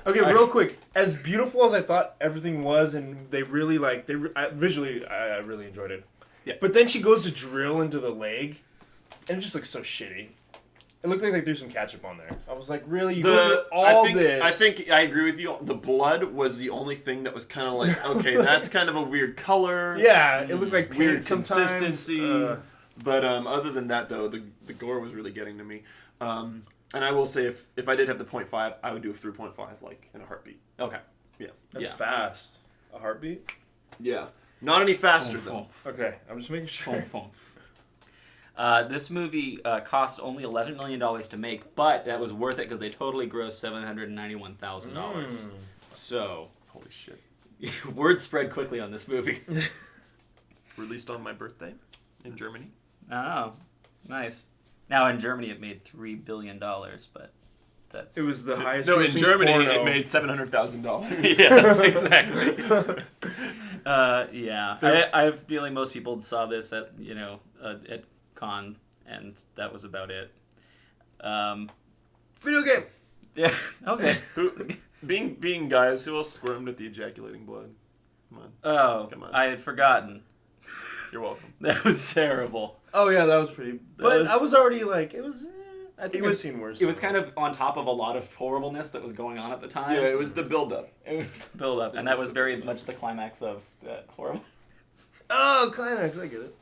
Okay, real quick. As beautiful as I thought everything was, and they really visually, I really enjoyed it. Yeah. But then she goes to drill into the leg, and it just looks so shitty. It looked like they threw some ketchup on there. I was like, really? You go through all this? I think I agree with you. The blood was the only thing that was kind of like, okay, that's kind of a weird color. Yeah, it looked like weird paint consistency. But other than that, though, the gore was really getting to me. And I will say, if I did have the 0.5, I would do a 3.5, like, in a heartbeat. Okay. Yeah. That's fast. A heartbeat? Yeah. Not any faster, though. Okay, I'm just making sure. This movie cost only $11 million to make, but that was worth it because they totally grossed $791,000. So, holy shit. Word spread quickly on this movie. Released on my birthday in Germany. Oh, nice. Now in Germany it made $3 billion, but that's... It was the highest. No, in Germany it made $700,000. Yes, exactly. Yeah, I have a feeling most people saw this at at con, and that was about it. Video game. Yeah. Okay. Being guys, who else squirmed at the ejaculating blood? Come on. Oh, Come on. I had forgotten. You're welcome. That was terrible. Oh yeah, that was pretty. But I was already like, it was. I think I've seen worse. It was kind of on top of a lot of horribleness that was going on at the time. Yeah, it was the build-up. It was the build-up, and that was very much the climax of that horrible. Oh, climax! I get it.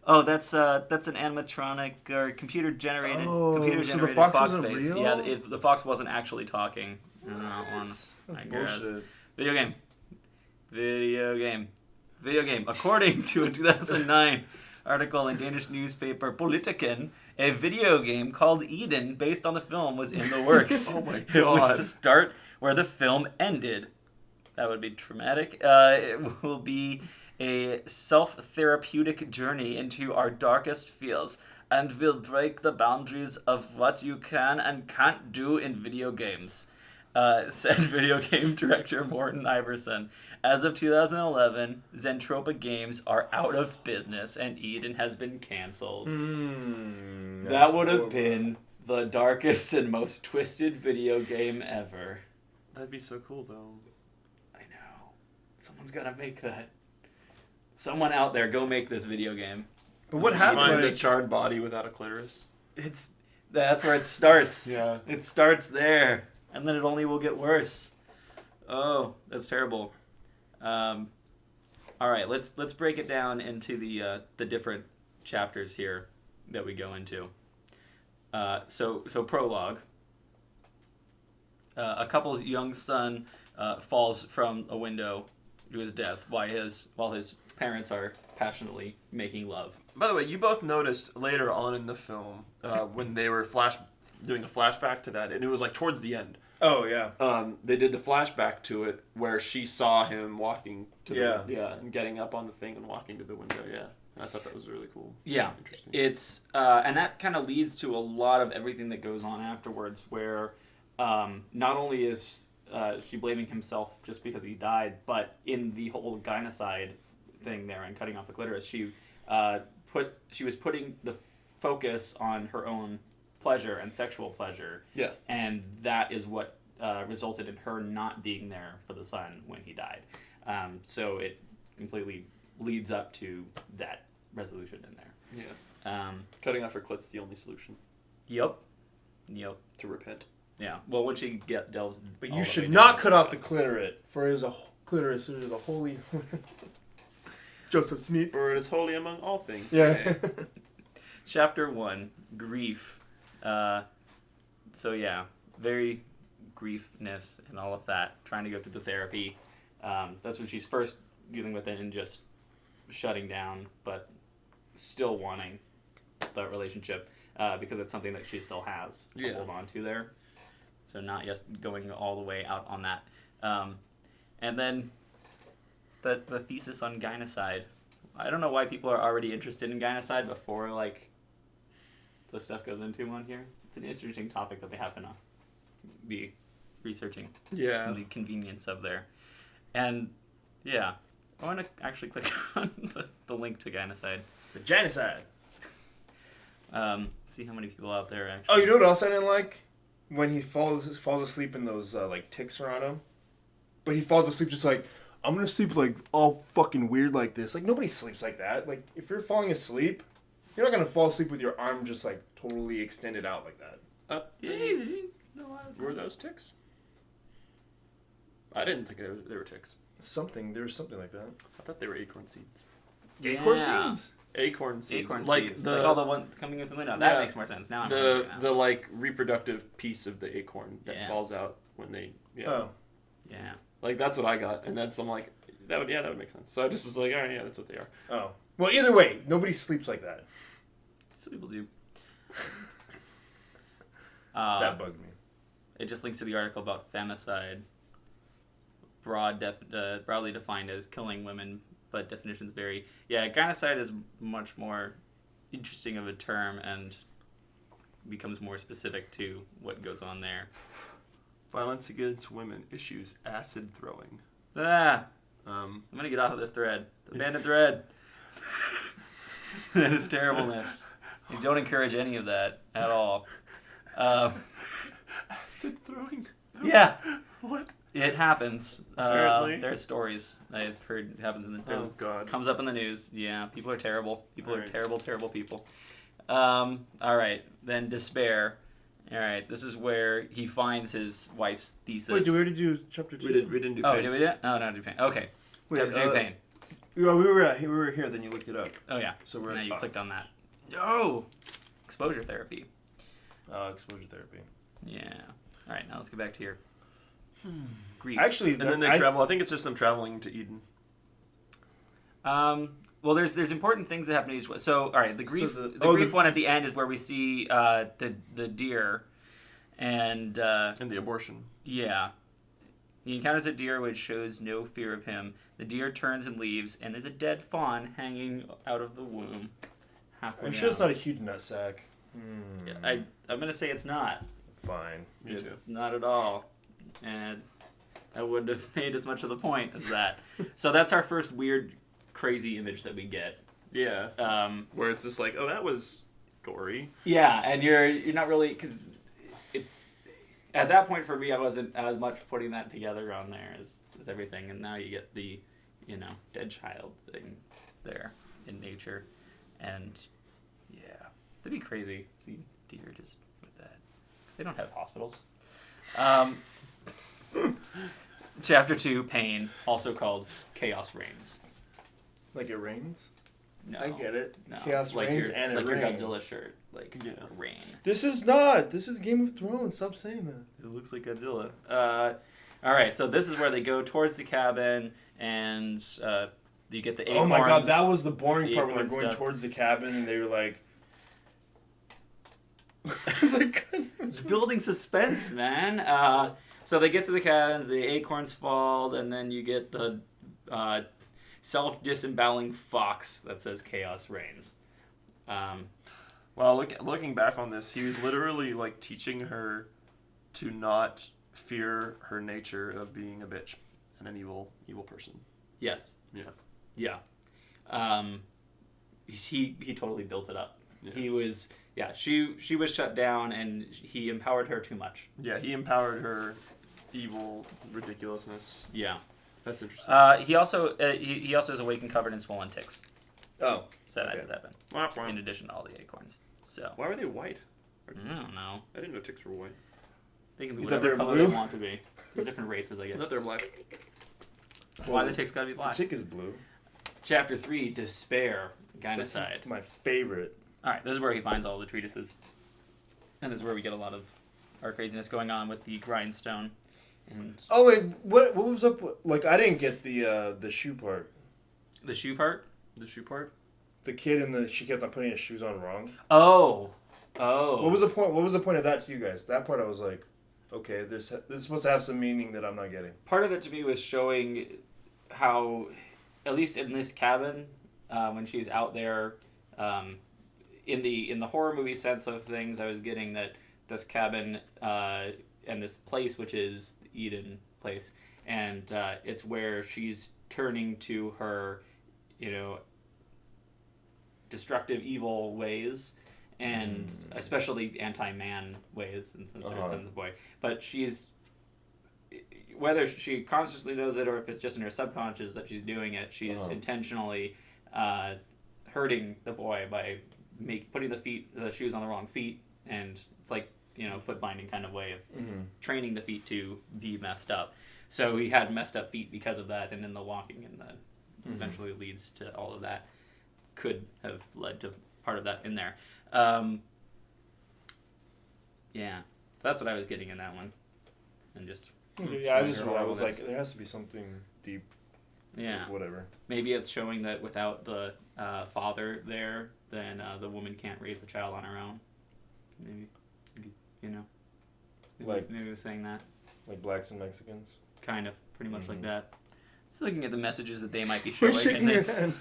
Oh, that's an animatronic or computer-generated so the fox fox wasn't face. real? Yeah, the fox wasn't actually talking. In that one, I guess. Bullshit. Video game. According to a 2009 article in Danish newspaper Politiken, a video game called Eden, based on the film, was in the works. Oh my god! It was to start where the film ended. That would be traumatic. It will be a self-therapeutic journey into our darkest fears, and will break the boundaries of what you can and can't do in video games, said video game director Morten Iversen. As of 2011, Zentropa Games are out of business, and Eden has been canceled. That would have been the darkest and most twisted video game ever. That'd be so cool, though. I know. Someone's got to make that. Someone out there, go make this video game. But what happened? Find a charred body without a clitoris. That's where it starts. Yeah. It starts there, and then it only will get worse. Oh, that's terrible. All right, let's break it down into the different chapters here that we go into. So prologue. A couple's young son falls from a window to his death while his parents are passionately making love. By the way, you both noticed later on in the film when they were doing a flashback to that, and it was like towards the end. Oh yeah. They did the flashback to it where she saw him walking to and getting up on the thing and walking to the window. Yeah, I thought that was really cool. Yeah, Interesting. it's and that kind of leads to a lot of everything that goes on afterwards, where not only is she blaming himself just because he died, but in the whole gynocide thing there and cutting off the clitoris, she was putting the focus on her own pleasure and sexual pleasure. Yeah. And that is what resulted in her not being there for the son when he died. So it completely leads up to that resolution in there. Yeah. Cutting off her clit's the only solution. Yep. To repent. Yeah. Well, when she delves... But you should not cut off the clitoris, for it is a clitoris. It is a holy... Joseph Smith. For it is holy among all things. Yeah. Chapter 1, Grief. So yeah, very griefness and all of that, trying to go through the therapy. That's when she's first dealing with it and just shutting down, but still wanting that relationship because it's something that she still has to hold on to there. So not just going all the way out on that. And then the thesis on gynocide. I don't know why people are already interested in gynocide before like the stuff goes into on here. It's an interesting topic that they happen to be researching. Yeah. And the convenience of there. And yeah, I want to actually click on the link to gynocide. The genocide. See how many people out there actually. Oh, you know what else I didn't like? when he falls asleep and those like ticks are on him, but he falls asleep just like, I'm gonna sleep like all fucking weird like this. Like nobody sleeps like that. Like if you're falling asleep, you're not gonna fall asleep with your arm just like totally extended out like that. Were those ticks? I didn't think they were ticks. There was something like that. I thought they were acorn seeds. Acorn seeds. Acorn seeds. Acorn like seeds. the Like all the one coming in from the window. That makes more sense. Now I'm the like reproductive piece of the acorn that falls out when they Oh. Yeah. Like that's what I got, and that's I'm like that would make sense. So I just was like, all right, yeah, that's what they are. Oh. Well, either way, nobody sleeps like that. Some people do. That bugged me. It just links to the article about femicide. Broadly defined as killing women, but definitions vary. Yeah, gynocide is much more interesting of a term and becomes more specific to what goes on there. Violence against women issues acid throwing. I'm gonna get off of this thread. The abandoned thread. That is terribleness. You don't encourage any of that at all. Acid throwing? Yeah. What? It happens. Apparently. There's stories I've heard it happens in the Oh, God. comes up in the news. Yeah, people are terrible. People are Alright. terrible, terrible people. All right, then despair. All right, this is where he finds his wife's thesis. Wait, did we already do chapter 2? We didn't do. Oh, pain. did we do it? Oh, no, do pain. Okay. Wait, Chapter 2, pain. Well, we were here, then you looked it up. Oh, yeah. So we're Now you clicked on that. Oh! Exposure therapy. Exposure therapy. Yeah. All right, now let's get back to your grief. Actually, And then they travel. I think it's just them traveling to Eden. Well, there's important things that happen to each one. So, all right, the grief So the grief one at the end is where we see the deer, and And the abortion. yeah, he encounters a deer which shows no fear of him. The deer turns and leaves, and there's a dead fawn hanging out of the womb. Halfway I'm sure it's down. not a huge nutsack. I'm gonna say it's not. Fine. Me It's too. not at all, and I wouldn't have made as much of the point as that. So that's our first weird, crazy image that we get. Yeah. Where it's just like, oh, that was gory. Yeah, and you're not really, because it's at that point for me I wasn't as much putting that together on there as everything, and now you get the dead child thing there in nature, and yeah, that'd be crazy. See deer just with that, because they don't have hospitals. Chapter 2, pain, also called Chaos Reigns. Like it rains? No, I get it. No, Chaos like reigns your, and it like rains. your Godzilla shirt, like Yeah. rain. This is not. This is Game of Thrones. Stop saying that. It looks like Godzilla. All right, so this is where they go towards the cabin, and you get the acorns. Oh my god, that was the boring the part when they're acorn going stuff. towards the cabin and they were like. It's like. Just building suspense, man. So they get to the cabins, the acorns fall, and then you get the self-disemboweling fox that says "Chaos Reigns." Well, looking back on this, he was literally like teaching her to not fear her nature of being a bitch and an evil person. Yes. Yeah. Yeah. He totally built it up. Yeah. He was. Yeah. She was shut down, and he empowered her too much. Yeah, he empowered her evil ridiculousness. Yeah. That's interesting. He also is awake and covered in swollen ticks. Oh. So that Okay. has happened. Wah, wah. In addition to all the acorns. So Why were they white? I don't know. I didn't know ticks were white. They can be You thought whatever they were color blue? they want to be. There's different races, I I guess. thought they were black. Why the ticks gotta be The black? tick is blue. Chapter 3, Despair, That's Gynocide. my favorite. Alright, this is where he finds all the treatises. And this is where we get a lot of our craziness going on with the grindstone. And Oh wait, what was up? Like I didn't get the shoe part. the shoe part? The shoe part? The kid she kept on putting his shoes on wrong. Oh. What was the point? What was the point of that to you guys? That part I was like, okay, this is supposed to have some meaning that I'm not getting. Part of it to me was showing how, at least in this cabin, when she's out there, in the horror movie sense of things, I was getting that this cabin and this place, which is the Eden place, and it's where she's turning to her, destructive, evil ways, and especially anti-man ways and since her son's a boy. But she's, whether she consciously knows it or if it's just in her subconscious that she's doing it, she's intentionally hurting the boy by putting the shoes on the wrong feet, and it's like, foot binding kind of way of training the feet to be messed up. So he had messed up feet because of that, and then the walking and the eventually leads to all of that could have led to part of that in there. Yeah, that's what I was getting in that one, and just I was like, there has to be something deep. Yeah, whatever. Maybe it's showing that without the father there, then the woman can't raise the child on her own. Maybe maybe it was saying that. Like blacks and Mexicans. Kind of, pretty much like that. Just looking at the messages that they might be showing. Shaking your head.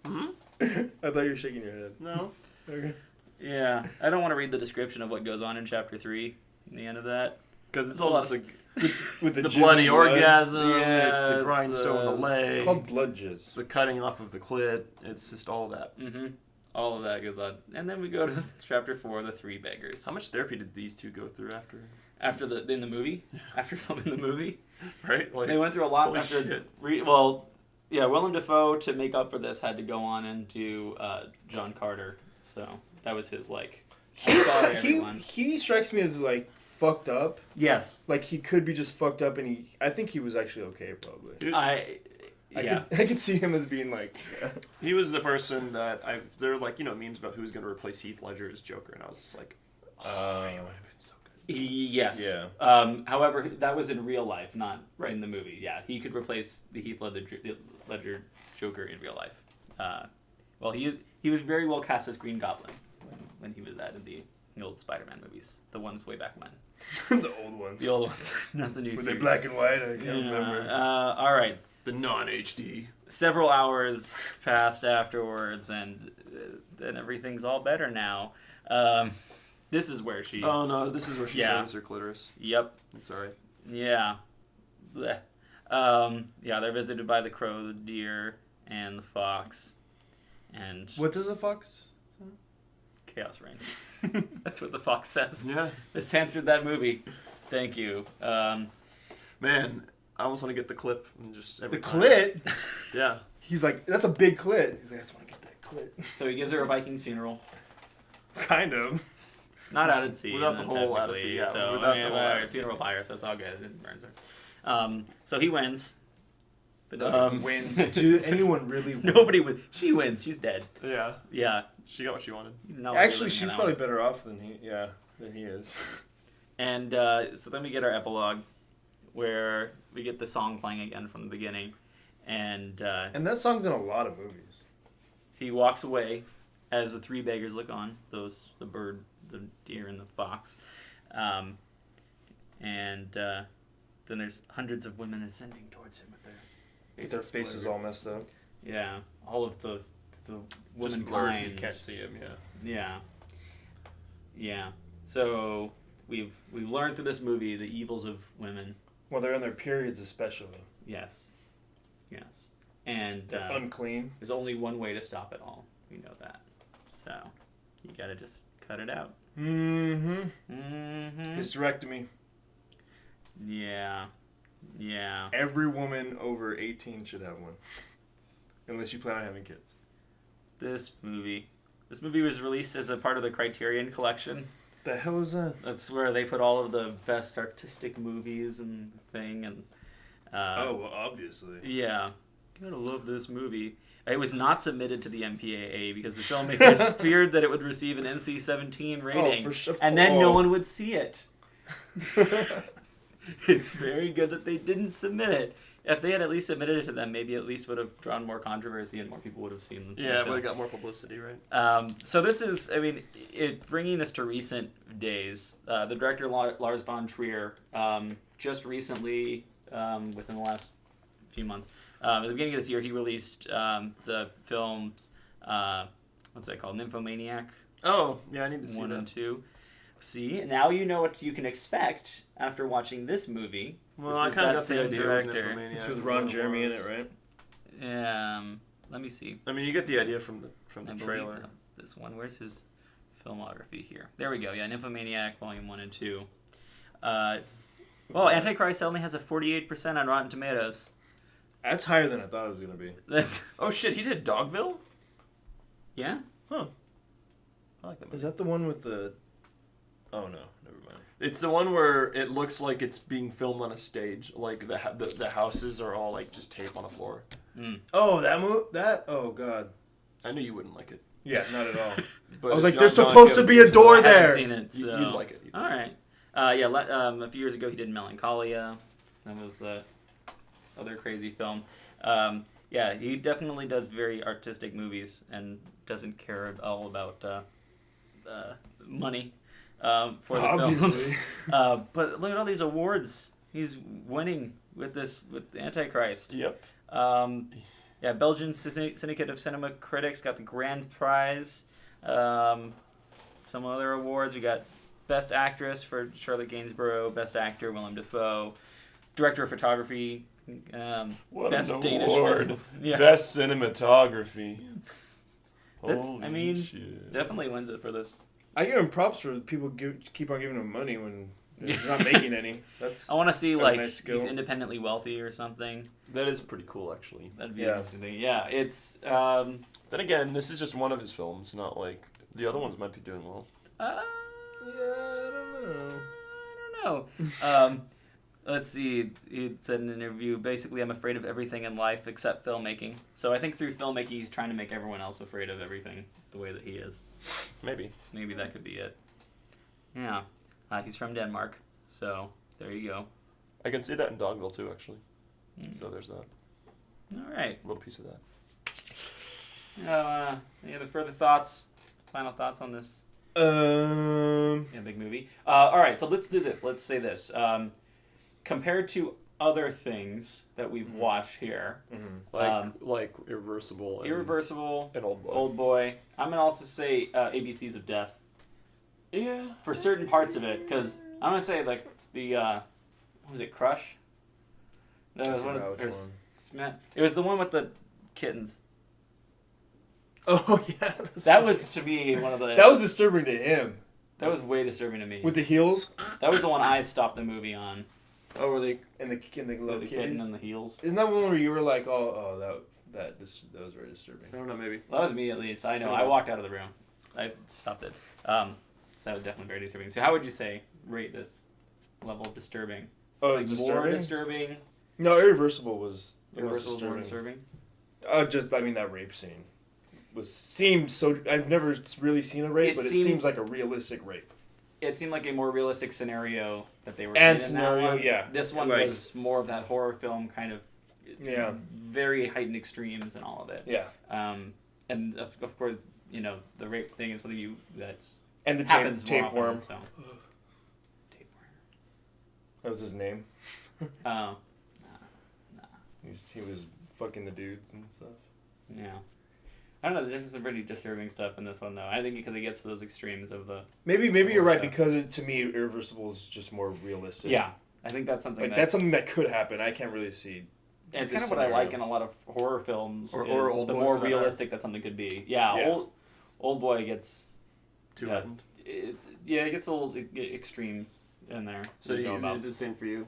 I thought you were shaking your head. No. Okay. Yeah, I don't want to read the description of what goes on in chapter 3. In the end of that, because it's all just with the bloody orgasm. Yeah, it's the grindstone on the leg. It's called blood jizz. It's the cutting off of the clit. It's just all that. All of that goes on, and then we go to chapter 4, the 3 beggars. How much therapy did these two go through after? In the movie? After filming the movie? Right? Like, they went through a lot holy after. Shit. Willem Dafoe, to make up for this, had to go on and do John Carter. So that was his sorry, everyone. He strikes me as fucked up. Yes. Like he could be just fucked up, and I think he was actually okay probably. I could see him as being He was the person that they're memes about who's going to replace Heath Ledger as Joker, and I was just like, he would have been so good. Yes. Yeah. However, that was in real life, not in the movie. Yeah, he could replace the Heath Ledger Joker in real life. He was very well cast as Green Goblin when he was in the old Spider-Man movies, the ones way back when. The old ones. The old ones, not the new Were series. they black and white? I can't remember. All right. The non-HD. Several hours passed afterwards, and then everything's all better now. This is where she... Oh, no, this is where she shows her clitoris. Yep. I'm sorry. Yeah. Blech. They're visited by the crow, the deer, and the fox. And... What does the fox... Chaos reigns. That's what the fox says. Yeah. This answered that movie. Thank you. Man, I almost want to get the clip and just... The clit? Yeah. He's like, that's a big clit. He's like, I just want to get that clit. So he gives her a Viking's funeral. Kind of. Not out at sea. Without the whole out of sea, yeah. So, without the whole funeral pyre, so it's all good. It didn't burn her. So he wins. But nobody wins. Dude, anyone really wins? Nobody wins. She wins. She's dead. Yeah. Yeah. She got what she wanted. No, actually, she's probably better off than he is. And so then we get our epilogue, where we get the song playing again from the beginning, and that song's in a lot of movies. He walks away as the 3 beggars look on. The bird, the deer, and the fox, and then there's hundreds of women ascending towards him with their faces all messed up. Yeah, all of the Just blurred, you womankind. can't see him. Yeah. So we've learned through this movie the evils of women. Well, they're in their periods especially. Yes. And they're unclean. There's only one way to stop it all. We know that. So you gotta just cut it out. Hysterectomy. Yeah. Every woman over 18 should have one. Unless you plan on having kids. This movie was released as a part of the Criterion Collection. The hell is that? That's where they put all of the best artistic movies and thing. And well, obviously. Yeah. You gotta love this movie. It was not submitted to the MPAA because the filmmakers feared that it would receive an NC-17 rating. For sure. And then no one would see it. It's very good that they didn't submit it. If they had at least submitted it to them, maybe at least would have drawn more controversy and more people would have seen the Yeah, film. but it got more publicity, right? So this is, bringing this to recent days. The director, Lars von Trier, just recently, within the last few months, at the beginning of this year, he released the films, what's that called? Nymphomaniac? Oh, yeah, I need to see 1 that. and 2. See, now you know what you can expect after watching this movie. Well, This I is kind that of got the same idea director. of Nymphomaniac. It's with Ron Jeremy in it, right? Let me see. I mean, you get the idea from the I believe trailer. that's this one. Where's his filmography here. There we go. Yeah, Nymphomaniac, Volume 1 and 2. Well, Antichrist only has a 48% on Rotten Tomatoes. That's higher than I thought it was gonna be. That's Oh shit, he did Dogville? yeah. Huh. I like that movie. Is that the one with the? Oh no, never mind. It's the one where it looks like it's being filmed on a stage. Like the houses are all like just tape on a floor. Oh, that. Oh god. I knew you wouldn't like it. Yeah, not at all. But I was like, John there's John supposed to Gibbons be a did door it. I haven't there. seen it, so. You'd like it. All right. A few years ago he did Melancholia. That was the other crazy film. Yeah, he definitely does very artistic movies and doesn't care at all about money for the films. Obviously. But look at all these awards he's winning with Antichrist. Yep. Yeah, Belgian Syndicate of Cinema Critics got the grand prize. Some other awards. We got Best Actress for Charlotte Gainsborough, Best Actor Willem Dafoe, Director of Photography, What Best an Danish award. film. Yeah, Best cinematography. That's- Holy I mean, shit. definitely wins it for this. I give him props for people keep on giving him money when they're not making any. That's. I want to see a like nice skill. he's independently wealthy or something. That is pretty cool, actually. That'd be Yeah. interesting. Yeah, it's Then again, this is just one of his films, not like the other ones might be doing well. Yeah, I don't know. I don't know. Let's see. He said in an interview, basically, I'm afraid of everything in life except filmmaking. So I think through filmmaking, he's trying to make everyone else afraid of everything the way that he is. Maybe. Maybe that could be it. Yeah. He's from Denmark, so there you go. I can see that in Dogville too, actually. So there's that. All right. A little piece of that. Any other further thoughts? Final thoughts on this big movie? All right, so let's do this. Let's say this. Compared to other things that we've watched here, Like Irreversible. And, Irreversible, and Old Boy. Old Boy, I'm going to also say ABCs of Death. Yeah. For certain parts of it, because I'm going to say, like, the, what was it, Crush? That was one of it was the one with the kittens. Oh yeah. That was, to me, one of the... That was disturbing to him. That was way disturbing to me. With the heels. That was the one I stopped the movie on. Oh, were they and the little The kitten kittens? and the heels. Isn't that one where you were like, that was very disturbing. I don't know, maybe. That was me, at least. I know. I walked out of the room. I stopped it. So that was definitely very disturbing. So how would you say, rate this level of disturbing? Oh, Like, disturbing. more disturbing? No, Irreversible was Irreversible more disturbing. disturbing? That rape scene seemed so. I've never really seen a rape, but it seems like a realistic rape. It seemed like a more realistic scenario that they were And in scenario, that one. yeah. This one Like- was more of that horror film kind of Yeah. very heightened extremes and all of it. Yeah. And of course, the rape thing is something that's And the happens more tapeworm. often, so. Tapeworm. That was his name. Oh. He was fucking the dudes and stuff. Yeah. I don't know. There's some pretty disturbing stuff in this one, though. I think because it gets to those extremes of the... Maybe you're right, stuff. because to me, Irreversible is just more realistic. Yeah. I think that's something That's something that could happen. I can't really see. And it's this kind of what I scenario. like in a lot of horror films. Or is Old the Boy more for that realistic that something could be. Yeah. Yeah. Old Boy gets... Too yeah, heightened. it gets a little extremes in there. So to you go about. did the same for you?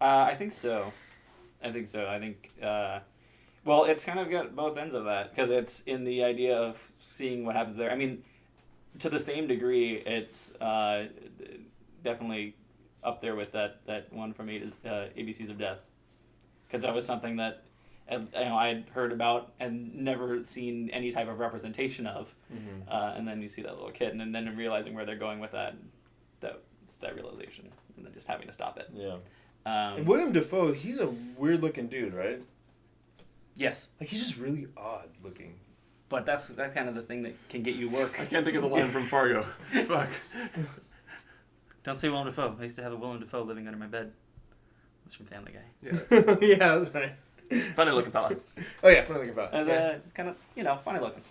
I think so. I think, well, it's kind of got both ends of that, because it's in the idea of seeing what happens there. I mean, to the same degree, it's definitely up there with that one from ABCs of Death, because that was something that I had heard about and never seen any type of representation of, and then you see that little kitten, and then realizing where they're going with that realization, and then just having to stop it. Yeah. And William Dafoe, he's a weird looking dude, right? Yes, Like he's just really odd looking. but that's kind of the thing that can get you work. I can't think of the line from Fargo. Fuck. Don't say Willem Dafoe. I used to have a Willem Dafoe living under my bed. That's from Family Guy. Yeah. Yeah, that's right. Funny looking fella. Oh yeah, funny looking about. It's kind of funny looking.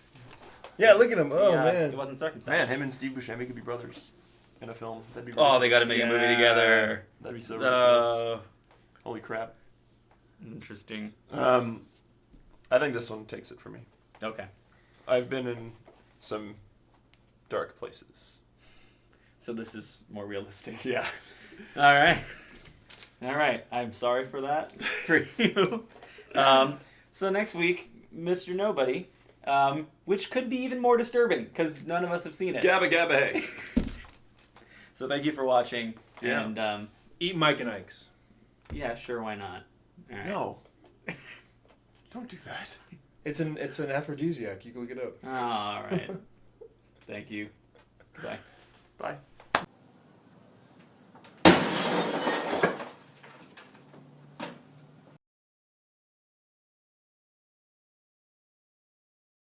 Yeah, look at him. Oh He man. wasn't Man, circumcised. him and Steve Buscemi could be brothers in a film. That'd be Oh, they got to ridiculous. make a movie Yeah. together. That'd be so ridiculous. Oh, Holy crap. interesting. I think this one takes it for me. Okay. I've been in some dark places. So this is more realistic. Yeah. All right. I'm sorry for that for you. So next week, Mr. Nobody, which could be even more disturbing because none of us have seen it. Gabba gabba hey. So thank you for watching. Yeah. And Eat Mike and Ike's. yeah, sure, why not? All right. No. Don't do that. It's an aphrodisiac. You can look it up. All right. Thank you. Goodbye. Bye.